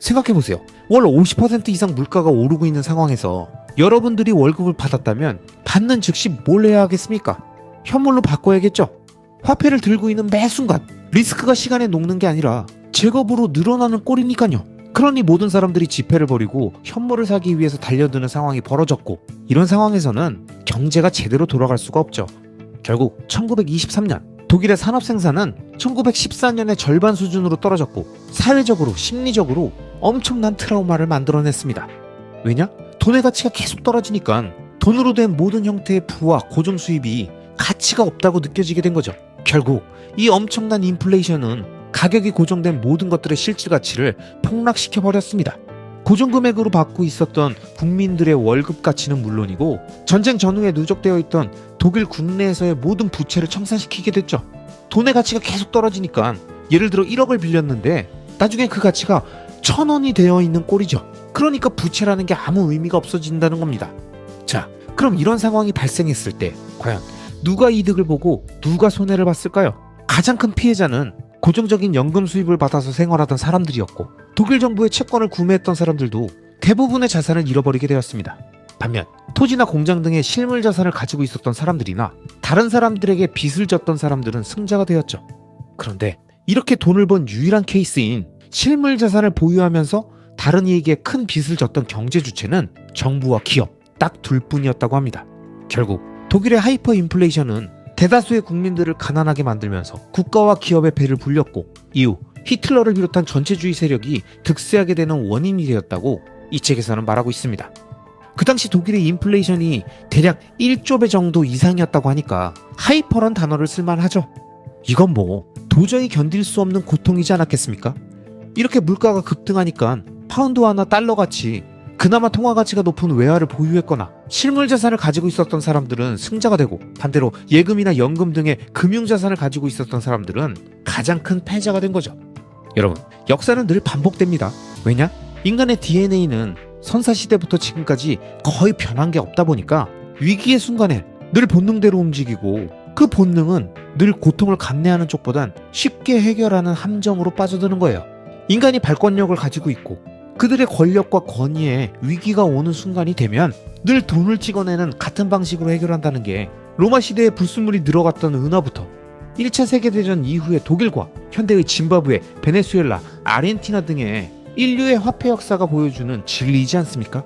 생각해보세요. 월 50% 이상 물가가 오르고 있는 상황에서 여러분들이 월급을 받았다면 받는 즉시 뭘 해야 하겠습니까? 현물로 바꿔야겠죠? 화폐를 들고 있는 매 순간 리스크가 시간에 녹는 게 아니라 제겁으로 늘어나는 꼴이니까요. 그러니 모든 사람들이 지폐를 버리고 현물을 사기 위해서 달려드는 상황이 벌어졌고, 이런 상황에서는 경제가 제대로 돌아갈 수가 없죠. 결국 1923년 독일의 산업 생산은 1914년의 절반 수준으로 떨어졌고, 사회적으로 심리적으로 엄청난 트라우마를 만들어냈습니다. 왜냐? 돈의 가치가 계속 떨어지니까 돈으로 된 모든 형태의 부와 고정 수입이 가치가 없다고 느껴지게 된 거죠. 결국 이 엄청난 인플레이션은 가격이 고정된 모든 것들의 실질 가치를 폭락시켜 버렸습니다. 고정금액으로 받고 있었던 국민들의 월급 가치는 물론이고, 전쟁 전후에 누적되어 있던 독일 국내에서의 모든 부채를 청산시키게 됐죠. 돈의 가치가 계속 떨어지니까 예를 들어 1억을 빌렸는데 나중에 그 가치가 1,000원이 되어 있는 꼴이죠. 그러니까 부채라는 게 아무 의미가 없어진다는 겁니다. 자, 그럼 이런 상황이 발생했을 때 과연 누가 이득을 보고 누가 손해를 봤을까요? 가장 큰 피해자는 고정적인 연금 수입을 받아서 생활하던 사람들이었고, 독일 정부의 채권을 구매했던 사람들도 대부분의 자산을 잃어버리게 되었습니다. 반면 토지나 공장 등의 실물 자산을 가지고 있었던 사람들이나 다른 사람들에게 빚을 졌던 사람들은 승자가 되었죠. 그런데 이렇게 돈을 번 유일한 케이스인 실물 자산을 보유하면서 다른 이에게 큰 빚을 졌던 경제 주체는 정부와 기업 딱 둘뿐이었다고 합니다. 결국 독일의 하이퍼 인플레이션은 대다수의 국민들을 가난하게 만들면서 국가와 기업의 배를 불렸고, 이후 히틀러를 비롯한 전체주의 세력이 득세하게 되는 원인이 되었다고 이 책에서는 말하고 있습니다. 그 당시 독일의 인플레이션이 대략 1조 배 정도 이상이었다고 하니까 하이퍼란 단어를 쓸만하죠. 이건 뭐 도저히 견딜 수 없는 고통이지 않았겠습니까? 이렇게 물가가 급등하니까 파운드화나 달러같이 그나마 통화 가치가 높은 외화를 보유했거나 실물 자산을 가지고 있었던 사람들은 승자가 되고, 반대로 예금이나 연금 등의 금융 자산을 가지고 있었던 사람들은 가장 큰 패자가 된 거죠. 여러분, 역사는 늘 반복됩니다. 왜냐? 인간의 DNA는 선사시대부터 지금까지 거의 변한 게 없다 보니까 위기의 순간에 늘 본능대로 움직이고, 그 본능은 늘 고통을 감내하는 쪽보단 쉽게 해결하는 함정으로 빠져드는 거예요. 인간이 발권력을 가지고 있고 그들의 권력과 권위에 위기가 오는 순간이 되면 늘 돈을 찍어내는 같은 방식으로 해결한다는 게 로마 시대에 불순물이 늘어갔던 은화부터 1차 세계대전 이후의 독일과 현대의 짐바브웨, 베네수엘라, 아르헨티나 등의 인류의 화폐 역사가 보여주는 진리이지 않습니까?